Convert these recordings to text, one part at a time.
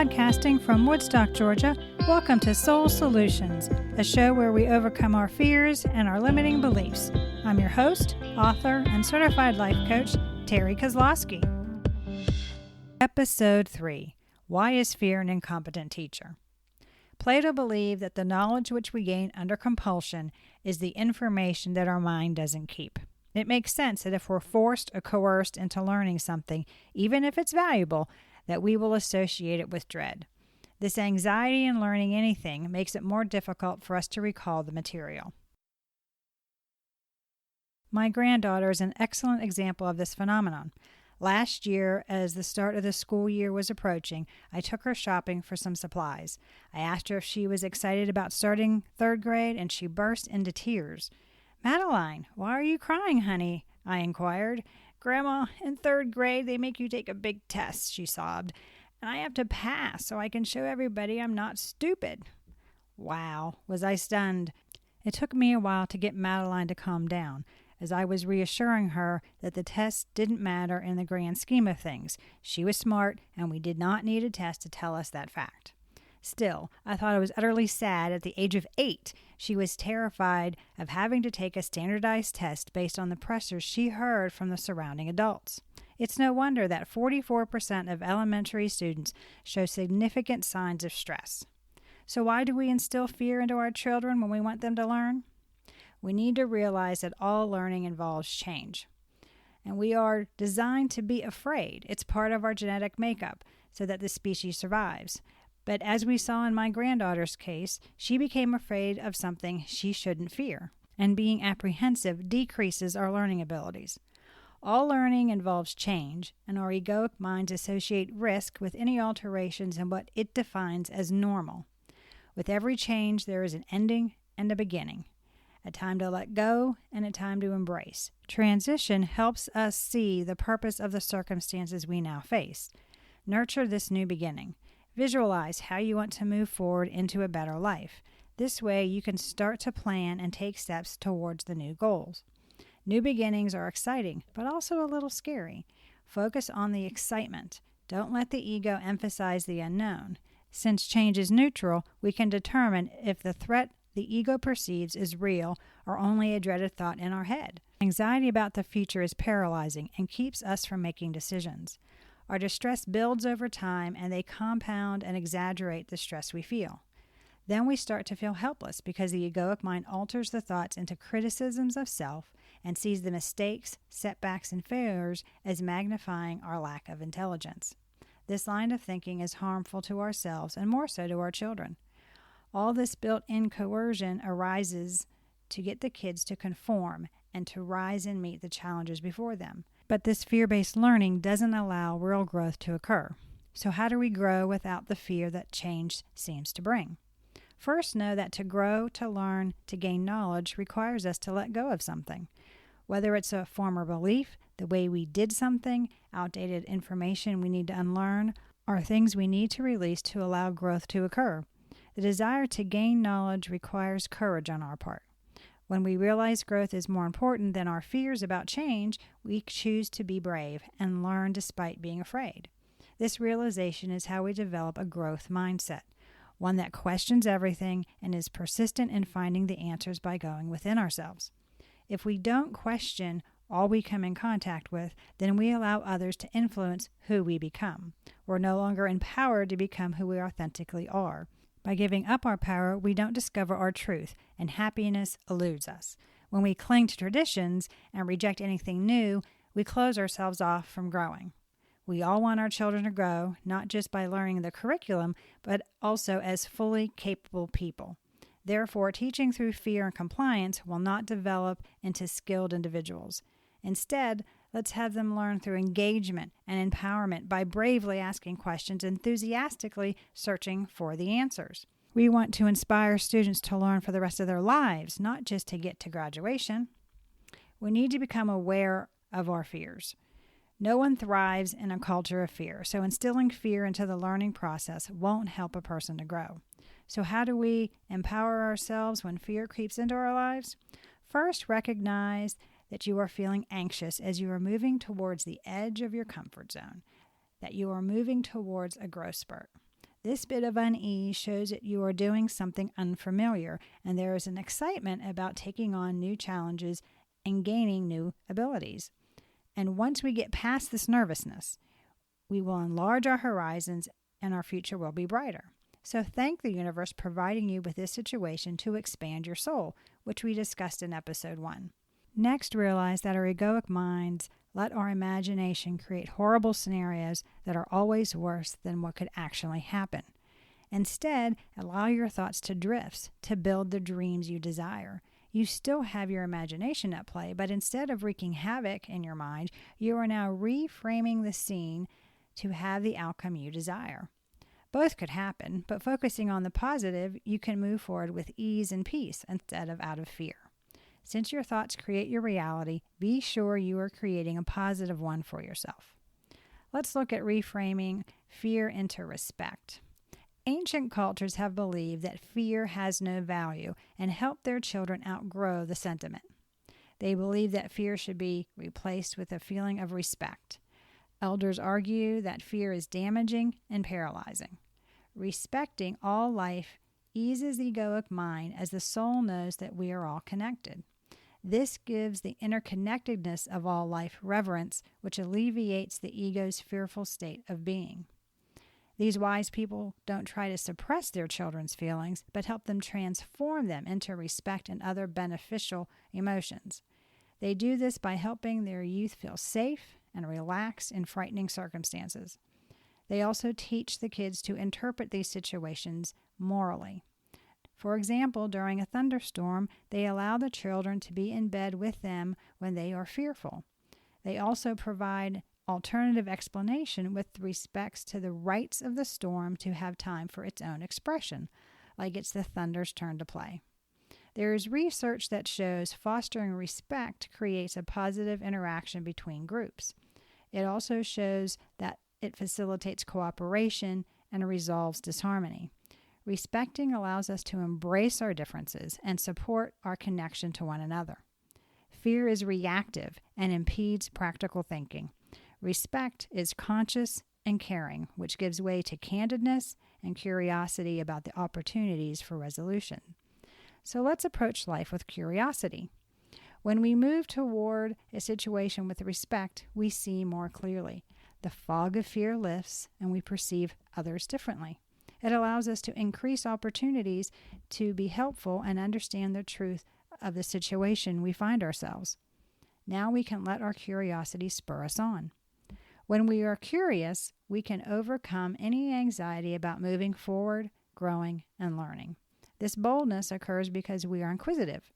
Podcasting from Woodstock, Georgia, welcome to Soul Solutions, a show where we overcome our fears and our limiting beliefs. I'm your host, author, and certified life coach, Terry Kozlowski. Episode 3, Why is Fear an Incompetent Teacher? Plato believed that the knowledge which we gain under compulsion is the information that our mind doesn't keep. It makes sense that if we're forced or coerced into learning something, even if it's valuable, that we will associate it with dread. This anxiety in learning anything makes it more difficult for us to recall the material. My granddaughter is an excellent example of this phenomenon. Last year, as the start of the school year was approaching, I took her shopping for some supplies. I asked her if she was excited about starting third grade, and she burst into tears. "Madeline, why are you crying, honey?" I inquired. "Grandma, in third grade, they make you take a big test," she sobbed, "and I have to pass so I can show everybody I'm not stupid." Wow, was I stunned. It took me a while to get Madeline to calm down, as I was reassuring her that the test didn't matter in the grand scheme of things. She was smart, and we did not need a test to tell us that fact. Still, I thought it was utterly sad at the age of 8. She was terrified of having to take a standardized test based on the pressures she heard from the surrounding adults. It's no wonder that 44% of elementary students show significant signs of stress. So why do we instill fear into our children when we want them to learn? We need to realize that all learning involves change. And we are designed to be afraid. It's part of our genetic makeup so that the species survives. But as we saw in my granddaughter's case, she became afraid of something she shouldn't fear, and being apprehensive decreases our learning abilities. All learning involves change, and our egoic minds associate risk with any alterations in what it defines as normal. With every change, there is an ending and a beginning, a time to let go and a time to embrace. Transition helps us see the purpose of the circumstances we now face. Nurture this new beginning. Visualize how you want to move forward into a better life. This way, you can start to plan and take steps towards the new goals. New beginnings are exciting, but also a little scary. Focus on the excitement. Don't let the ego emphasize the unknown. Since change is neutral, we can determine if the threat the ego perceives is real or only a dreaded thought in our head. Anxiety about the future is paralyzing and keeps us from making decisions. Our distress builds over time, and they compound and exaggerate the stress we feel. Then we start to feel helpless because the egoic mind alters the thoughts into criticisms of self and sees the mistakes, setbacks, and failures as magnifying our lack of intelligence. This line of thinking is harmful to ourselves and more so to our children. All this built-in coercion arises to get the kids to conform and to rise and meet the challenges before them. But this fear-based learning doesn't allow real growth to occur. So how do we grow without the fear that change seems to bring? First, know that to grow, to learn, to gain knowledge requires us to let go of something. Whether it's a former belief, the way we did something, outdated information we need to unlearn, or things we need to release to allow growth to occur. The desire to gain knowledge requires courage on our part. When we realize growth is more important than our fears about change, we choose to be brave and learn despite being afraid. This realization is how we develop a growth mindset, one that questions everything and is persistent in finding the answers by going within ourselves. If we don't question all we come in contact with, then we allow others to influence who we become. We're no longer empowered to become who we authentically are. By giving up our power, we don't discover our truth, and happiness eludes us. When we cling to traditions and reject anything new, we close ourselves off from growing. We all want our children to grow, not just by learning the curriculum, but also as fully capable people. Therefore, teaching through fear and compliance will not develop into skilled individuals. Instead, let's have them learn through engagement and empowerment by bravely asking questions, enthusiastically searching for the answers. We want to inspire students to learn for the rest of their lives, not just to get to graduation. We need to become aware of our fears. No one thrives in a culture of fear, so instilling fear into the learning process won't help a person to grow. So how do we empower ourselves when fear creeps into our lives? First, recognize that you are feeling anxious as you are moving towards the edge of your comfort zone, that you are moving towards a growth spurt. This bit of unease shows that you are doing something unfamiliar, and there is an excitement about taking on new challenges and gaining new abilities. And once we get past this nervousness, we will enlarge our horizons and our future will be brighter. So thank the universe for providing you with this situation to expand your soul, which we discussed in episode 1. Next, realize that our egoic minds let our imagination create horrible scenarios that are always worse than what could actually happen. Instead, allow your thoughts to drift, to build the dreams you desire. You still have your imagination at play, but instead of wreaking havoc in your mind, you are now reframing the scene to have the outcome you desire. Both could happen, but focusing on the positive, you can move forward with ease and peace instead of out of fear. Since your thoughts create your reality, be sure you are creating a positive one for yourself. Let's look at reframing fear into respect. Ancient cultures have believed that fear has no value and helped their children outgrow the sentiment. They believe that fear should be replaced with a feeling of respect. Elders argue that fear is damaging and paralyzing. Respecting all life eases the egoic mind as the soul knows that we are all connected. This gives the interconnectedness of all life reverence, which alleviates the ego's fearful state of being. These wise people don't try to suppress their children's feelings, but help them transform them into respect and other beneficial emotions. They do this by helping their youth feel safe and relaxed in frightening circumstances. They also teach the kids to interpret these situations morally. For example, during a thunderstorm, they allow the children to be in bed with them when they are fearful. They also provide alternative explanation with respects to the rights of the storm to have time for its own expression, like it's the thunder's turn to play. There is research that shows fostering respect creates a positive interaction between groups. It also shows that it facilitates cooperation and resolves disharmony. Respecting allows us to embrace our differences and support our connection to one another. Fear is reactive and impedes practical thinking. Respect is conscious and caring, which gives way to candidness and curiosity about the opportunities for resolution. So let's approach life with curiosity. When we move toward a situation with respect, we see more clearly. The fog of fear lifts and we perceive others differently. It allows us to increase opportunities to be helpful and understand the truth of the situation we find ourselves. Now we can let our curiosity spur us on. When we are curious, we can overcome any anxiety about moving forward, growing, and learning. This boldness occurs because we are inquisitive.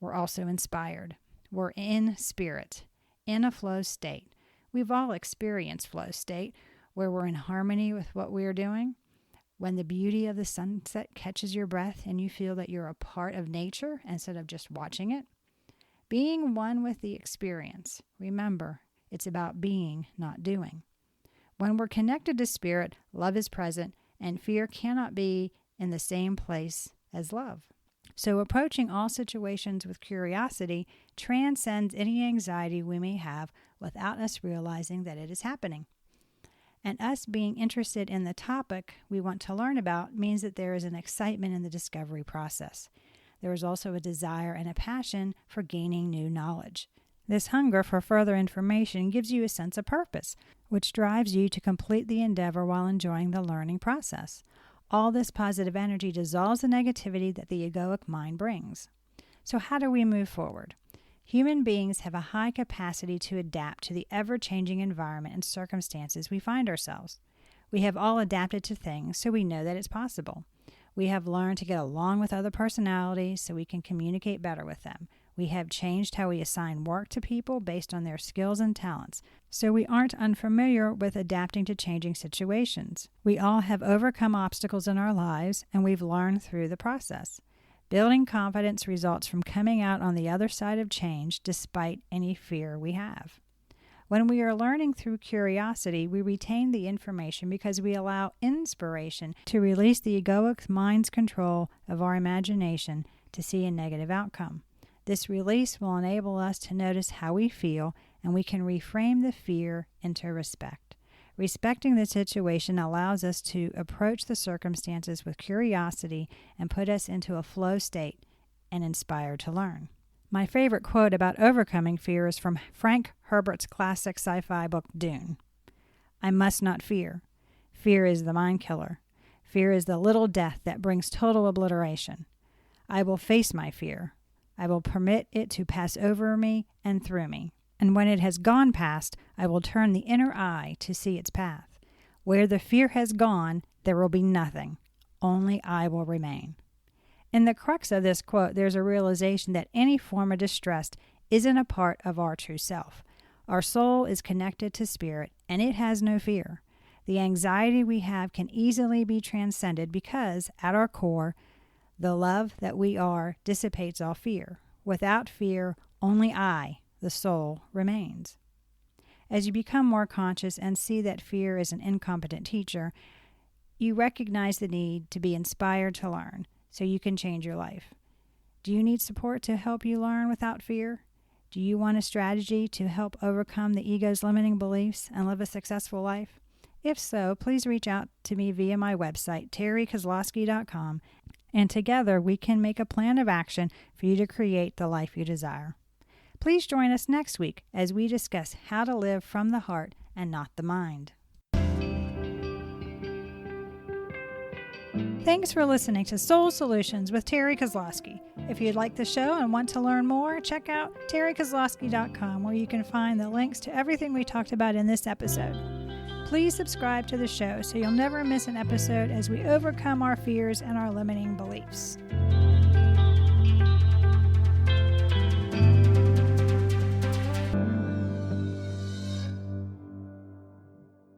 We're also inspired. We're in spirit, in a flow state. We've all experienced flow state where we're in harmony with what we are doing. When the beauty of the sunset catches your breath and you feel that you're a part of nature instead of just watching it. Being one with the experience. Remember, it's about being, not doing. When we're connected to spirit, love is present and fear cannot be in the same place as love. So approaching all situations with curiosity transcends any anxiety we may have without us realizing that it is happening. And us being interested in the topic we want to learn about means that there is an excitement in the discovery process. There is also a desire and a passion for gaining new knowledge. This hunger for further information gives you a sense of purpose, which drives you to complete the endeavor while enjoying the learning process. All this positive energy dissolves the negativity that the egoic mind brings. So how do we move forward? Human beings have a high capacity to adapt to the ever-changing environment and circumstances we find ourselves. We have all adapted to things, so we know that it's possible. We have learned to get along with other personalities so we can communicate better with them. We have changed how we assign work to people based on their skills and talents, so we aren't unfamiliar with adapting to changing situations. We all have overcome obstacles in our lives, and we've learned through the process. Building confidence results from coming out on the other side of change despite any fear we have. When we are learning through curiosity, we retain the information because we allow inspiration to release the egoic mind's control of our imagination to see a negative outcome. This release will enable us to notice how we feel, and we can reframe the fear into respect. Respecting the situation allows us to approach the circumstances with curiosity and put us into a flow state and inspired to learn. My favorite quote about overcoming fear is from Frank Herbert's classic sci-fi book, Dune. I must not fear. Fear is the mind killer. Fear is the little death that brings total obliteration. I will face my fear. I will permit it to pass over me and through me. And when it has gone past, I will turn the inner eye to see its path. Where the fear has gone, there will be nothing. Only I will remain. In the crux of this quote, there's a realization that any form of distress isn't a part of our true self. Our soul is connected to spirit, and it has no fear. The anxiety we have can easily be transcended because, at our core, the love that we are dissipates all fear. Without fear, only I, the soul, remains. As you become more conscious and see that fear is an incompetent teacher, you recognize the need to be inspired to learn so you can change your life. Do you need support to help you learn without fear? Do you want a strategy to help overcome the ego's limiting beliefs and live a successful life? If so, please reach out to me via my website, terrykozlowski.com, and together we can make a plan of action for you to create the life you desire. Please join us next week as we discuss how to live from the heart and not the mind. Thanks for listening to Soul Solutions with Terry Kozlowski. If you'd like the show and want to learn more, check out terrykozlowski.com, where you can find the links to everything we talked about in this episode. Please subscribe to the show so you'll never miss an episode as we overcome our fears and our limiting beliefs.